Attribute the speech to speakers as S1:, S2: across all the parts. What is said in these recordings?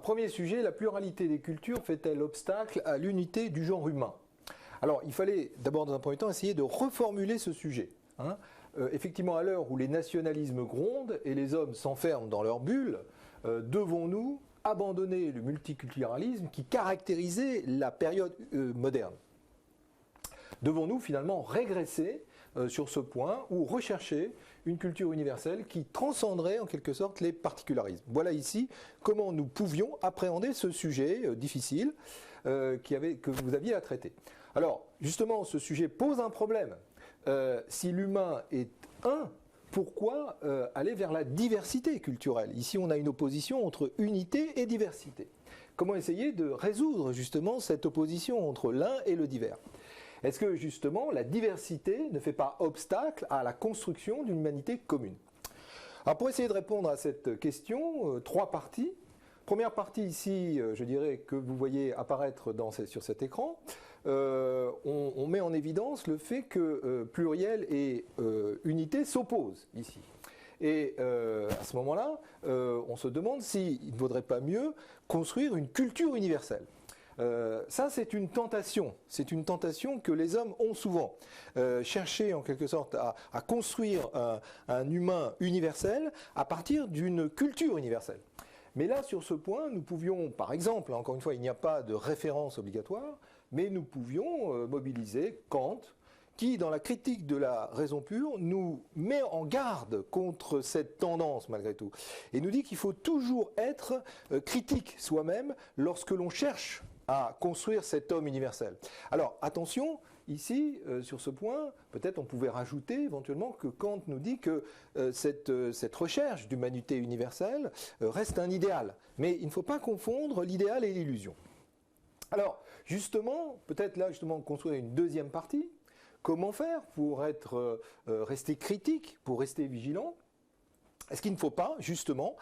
S1: premier sujet, la pluralité des cultures fait-elle obstacle à l'unité du genre humain? Alors, il fallait d'abord, dans un premier temps, essayer de reformuler ce sujet. Effectivement, à l'heure où les nationalismes grondent et les hommes s'enferment dans leur bulle, devons-nous abandonner le multiculturalisme qui caractérisait la période moderne? Devons-nous finalement régresser sur ce point ou rechercher une culture universelle qui transcenderait en quelque sorte les particularismes? Voilà ici comment nous pouvions appréhender ce sujet difficile que vous aviez à traiter. Alors, justement, ce sujet pose un problème. Si l'humain est un, pourquoi aller vers la diversité culturelle? Ici, on a une opposition entre unité et diversité. Comment essayer de résoudre justement cette opposition entre l'un et le divers? Est-ce que justement la diversité ne fait pas obstacle à la construction d'une humanité commune? Alors pour essayer de répondre à cette question, trois parties. Première partie ici, je dirais que vous voyez apparaître sur cet écran, on met en évidence le fait que pluriel et unité s'opposent ici. Et à ce moment-là, on se demande s'il ne vaudrait pas mieux construire une culture universelle. Ça, c'est une tentation que les hommes ont souvent. Chercher en quelque sorte à construire un humain universel à partir d'une culture universelle. Mais là, sur ce point, nous pouvions, par exemple, encore une fois, il n'y a pas de référence obligatoire, mais nous pouvions mobiliser Kant, qui, dans la critique de la raison pure, nous met en garde contre cette tendance, malgré tout. Et nous dit qu'il faut toujours être critique soi-même lorsque l'on cherche à construire cet homme universel. Alors, attention, ici, sur ce point, peut-être on pouvait rajouter éventuellement que Kant nous dit que cette recherche d'humanité universelle reste un idéal. Mais il ne faut pas confondre l'idéal et l'illusion. Alors, justement, peut-être là, justement, construire une deuxième partie. Comment faire pour rester critique, pour rester vigilant? Est-ce qu'il ne faut pas, justement,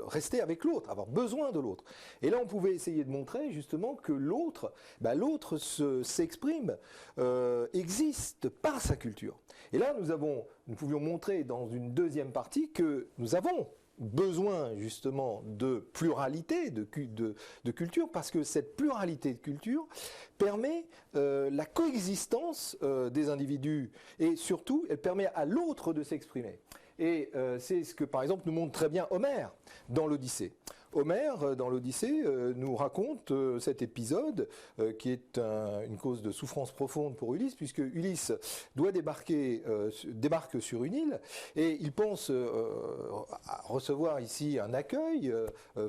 S1: rester avec l'autre, avoir besoin de l'autre? Et là, on pouvait essayer de montrer, justement, que l'autre s'exprime, existe par sa culture. Et là, nous pouvions montrer dans une deuxième partie que nous avons besoin, justement, de pluralité de culture, parce que cette pluralité de culture permet la coexistence des individus, et surtout, elle permet à l'autre de s'exprimer. Et c'est ce que, par exemple, nous montre très bien Homère dans l'Odyssée. Homère, dans l'Odyssée, nous raconte cet épisode qui est une cause de souffrance profonde pour Ulysse, puisque Ulysse débarque sur une île et il pense recevoir ici un accueil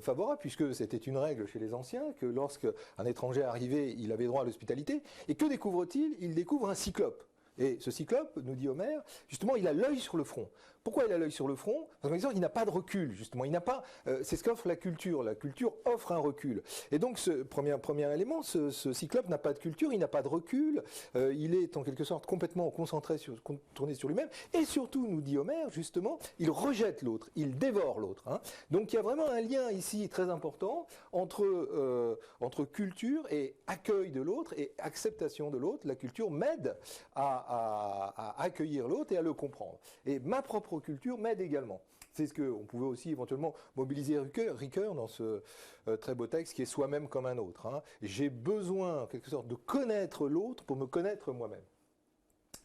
S1: favorable, puisque c'était une règle chez les anciens, que lorsqu'un étranger arrivait, il avait droit à l'hospitalité. Et que découvre-t-il? Il découvre un cyclope. Et ce cyclope, nous dit Homère, justement, il a l'œil sur le front. Pourquoi il a l'œil sur le front? Parce qu'il n'a pas de recul, justement. C'est ce qu'offre la culture. La culture offre un recul. Et donc, ce premier élément, ce cyclope n'a pas de culture, il n'a pas de recul. Il est en quelque sorte complètement tourné sur lui-même. Et surtout, nous dit Homère, justement, il rejette l'autre, il dévore l'autre. Donc, il y a vraiment un lien ici très important entre culture et accueil de l'autre et acceptation de l'autre. La culture m'aide à accueillir l'autre et à le comprendre. Et ma propre culture m'aide également. C'est ce qu'on pouvait aussi éventuellement mobiliser Ricoeur dans ce très beau texte qui est soi-même comme un autre. J'ai besoin, en quelque sorte, de connaître l'autre pour me connaître moi-même.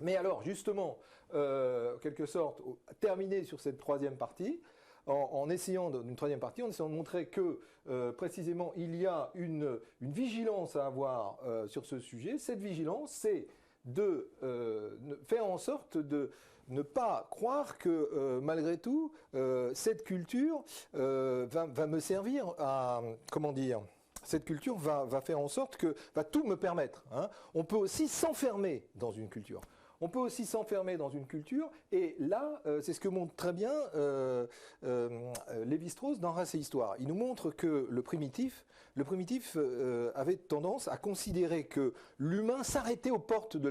S1: Mais alors, justement, en quelque sorte, terminer sur cette troisième partie, en essayant de montrer que précisément il y a une vigilance à avoir sur ce sujet. Cette vigilance, c'est de faire en sorte de ne pas croire que malgré tout cette culture va me servir à, comment dire, cette culture va faire en sorte que va tout me permettre. On peut aussi s'enfermer dans une culture. Et là, c'est ce que montre très bien Lévi-Strauss dans Race et Histoire. Il nous montre que le primitif avait tendance à considérer que l'humain s'arrêtait aux portes de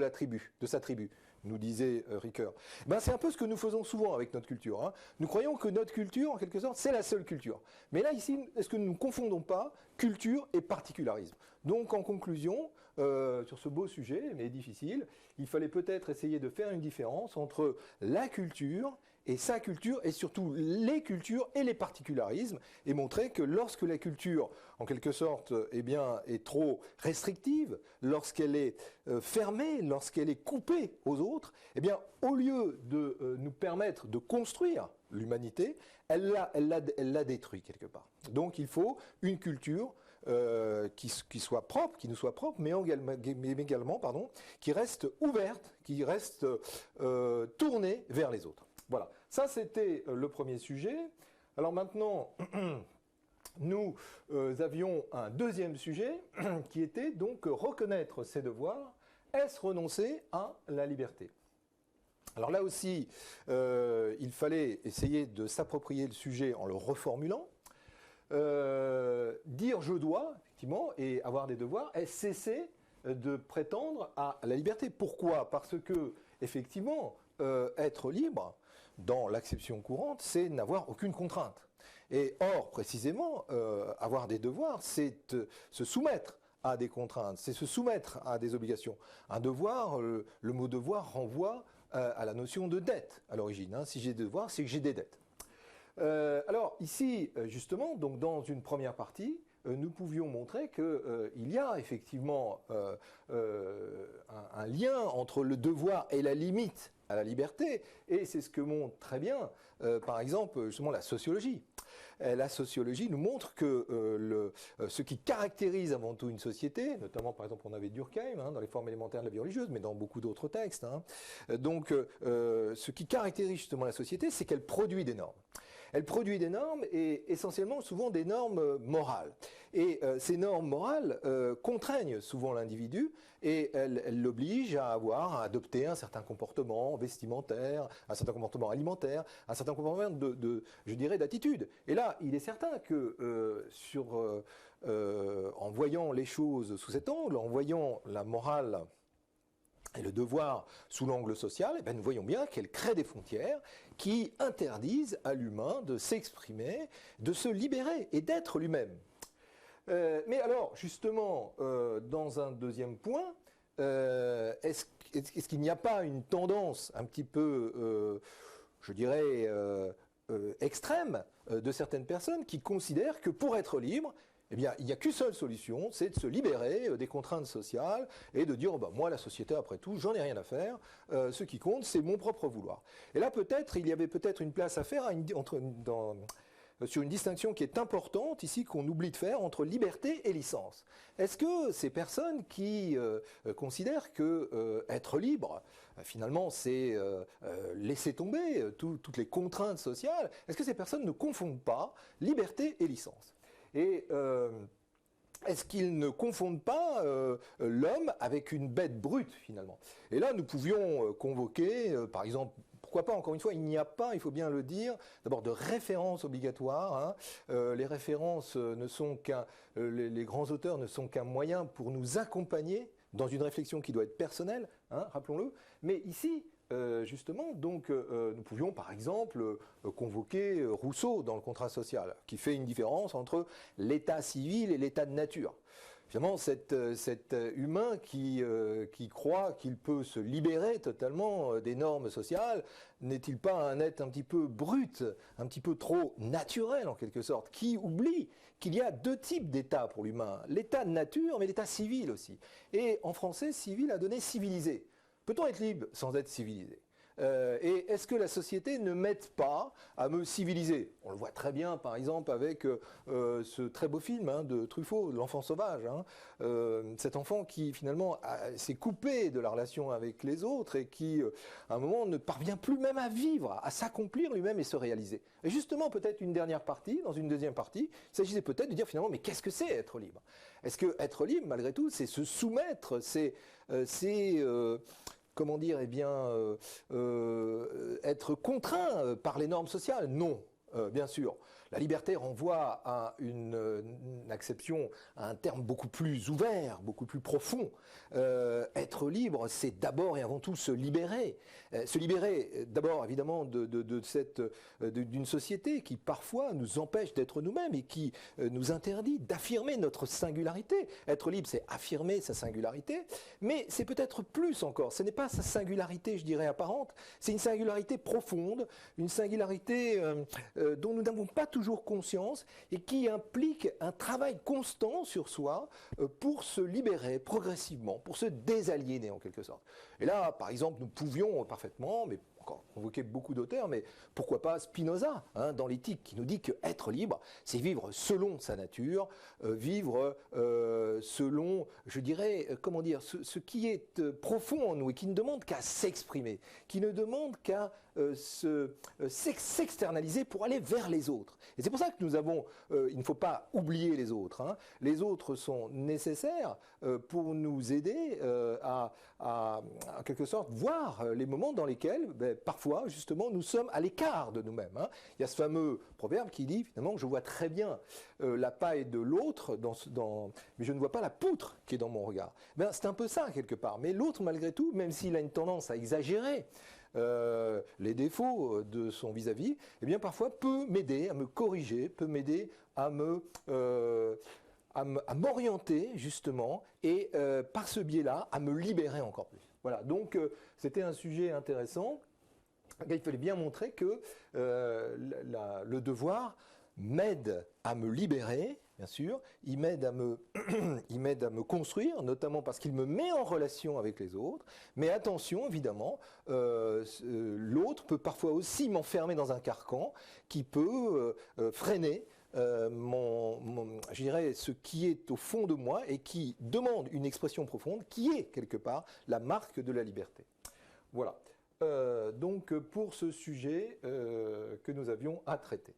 S1: sa tribu, nous disait Ricoeur. C'est un peu ce que nous faisons souvent avec notre culture. Nous croyons que notre culture, en quelque sorte, c'est la seule culture. Mais là, ici, est-ce que nous ne confondons pas culture et particularisme? Donc, en conclusion, sur ce beau sujet, mais difficile, il fallait peut-être essayer de faire une différence entre la culture et sa culture, et surtout les cultures et les particularismes, et montrer que lorsque la culture, en quelque sorte, est trop restrictive, lorsqu'elle est fermée, lorsqu'elle est coupée aux autres, au lieu de nous permettre de construire l'humanité, elle la détruit quelque part. Donc il faut une culture qui soit propre, qui nous soit propre, mais également qui reste ouverte, qui reste tournée vers les autres. Voilà, ça c'était le premier sujet. Alors maintenant, nous avions un deuxième sujet qui était donc reconnaître ses devoirs. Est-ce renoncer à la liberté ? Alors là aussi, il fallait essayer de s'approprier le sujet en le reformulant. Dire je dois, effectivement, et avoir des devoirs, est cesser de prétendre à la liberté. Pourquoi ? Parce que, effectivement, être libre, dans l'acception courante, c'est n'avoir aucune contrainte. Et or, précisément, avoir des devoirs, c'est se soumettre à des contraintes, c'est se soumettre à des obligations. Un devoir, le mot devoir renvoie à la notion de dette à l'origine. Si j'ai des devoirs, c'est que j'ai des dettes. Alors ici, justement, donc dans une première partie, nous pouvions montrer qu'il y a effectivement un lien entre le devoir et la limite à la liberté, et c'est ce que montre très bien, par exemple, justement la sociologie. La sociologie nous montre que ce qui caractérise avant tout une société, notamment par exemple on avait Durkheim dans les formes élémentaires de la vie religieuse, mais dans beaucoup d'autres textes, donc ce qui caractérise justement la société, c'est qu'elle produit des normes. Elle produit des normes et essentiellement souvent des normes morales. Et ces normes morales contraignent souvent l'individu et elles l'obligent à adopter un certain comportement vestimentaire, un certain comportement alimentaire, un certain comportement je dirais, d'attitude. Et là, il est certain que en voyant les choses sous cet angle, en voyant la morale et le devoir sous l'angle social, nous voyons bien qu'elle crée des frontières qui interdisent à l'humain de s'exprimer, de se libérer et d'être lui-même. Mais alors, justement, dans un deuxième point, est-ce qu'il n'y a pas une tendance un petit peu, je dirais, extrême de certaines personnes qui considèrent que pour être libre, il n'y a qu'une seule solution, c'est de se libérer des contraintes sociales et de dire moi, la société, après tout, j'en ai rien à faire. Ce qui compte, c'est mon propre vouloir. Et là, il y avait peut-être une place à faire sur une distinction qui est importante ici, qu'on oublie de faire, entre liberté et licence. Est-ce que ces personnes qui considèrent que être libre, finalement, c'est laisser tomber toutes les contraintes sociales, est-ce que ces personnes ne confondent pas liberté et licence ? Et est-ce qu'ils ne confondent pas l'homme avec une bête brute, finalement ? Et là, nous pouvions convoquer, par exemple, pourquoi pas, encore une fois, il n'y a pas, il faut bien le dire, d'abord de références obligatoires. Les références ne sont les grands auteurs ne sont qu'un moyen pour nous accompagner dans une réflexion qui doit être personnelle, rappelons-le. Mais ici, justement, donc, nous pouvions par exemple convoquer Rousseau dans le contrat social, qui fait une différence entre l'état civil et l'état de nature. Finalement, cet humain qui croit qu'il peut se libérer totalement des normes sociales, n'est-il pas un être un petit peu brut, un petit peu trop naturel en quelque sorte, qui oublie qu'il y a deux types d'état pour l'humain, l'état de nature mais l'état civil aussi. Et en français, civil a donné civilisé. Peut-on être libre sans être civilisé ? Et est-ce que la société ne m'aide pas à me civiliser ? On le voit très bien, par exemple, avec ce très beau film de Truffaut, L'enfant sauvage. Cet enfant qui, finalement, s'est coupé de la relation avec les autres et qui, à un moment, ne parvient plus même à vivre, à s'accomplir lui-même et se réaliser. Et justement, peut-être une dernière partie, dans une deuxième partie, il s'agissait peut-être de dire, finalement, mais qu'est-ce que c'est être libre ? Est-ce que être libre, malgré tout, c'est se soumettre, comment dire, être contraint par les normes sociales ? Non. bien sûr. La liberté renvoie à une acception, à un terme beaucoup plus ouvert, beaucoup plus profond. Être libre, c'est d'abord et avant tout se libérer. Se libérer, d'abord, évidemment, d'une société qui, parfois, nous empêche d'être nous-mêmes et qui nous interdit d'affirmer notre singularité. Être libre, c'est affirmer sa singularité, mais c'est peut-être plus encore. Ce n'est pas sa singularité, je dirais, apparente, c'est une singularité profonde, une singularité dont nous n'avons pas toujours conscience et qui implique un travail constant sur soi pour se libérer progressivement, pour se désaliéner en quelque sorte. Et là, par exemple, nous pouvions parfaitement, mais encore convoquer beaucoup d'auteurs, mais pourquoi pas Spinoza, dans l'éthique, qui nous dit qu'être libre, c'est vivre selon sa nature, vivre selon, je dirais, comment dire, ce qui est profond en nous et qui ne demande qu'à s'exprimer, qui ne demande qu'à s'externaliser pour aller vers les autres. Et c'est pour ça que nous avons, il ne faut pas oublier les autres. Les autres sont nécessaires pour nous aider à en quelque sorte, voir les moments dans lesquels, parfois, justement, nous sommes à l'écart de nous-mêmes. Il y a ce fameux proverbe qui dit, finalement, je vois très bien la paille de l'autre, mais je ne vois pas la poutre qui est dans mon regard. C'est un peu ça, quelque part. Mais l'autre, malgré tout, même s'il a une tendance à exagérer les défauts de son vis-à-vis, eh bien, parfois, peut m'aider à me corriger, peut m'aider à m'orienter justement et par ce biais-là à me libérer encore plus. Voilà, donc c'était un sujet intéressant. Il fallait bien montrer que le devoir m'aide à me libérer, bien sûr, il m'aide à me construire, notamment parce qu'il me met en relation avec les autres, mais attention, évidemment, l'autre peut parfois aussi m'enfermer dans un carcan qui peut freiner je dirais, ce qui est au fond de moi et qui demande une expression profonde, qui est quelque part la marque de la liberté. Voilà. Donc pour ce sujet que nous avions à traiter.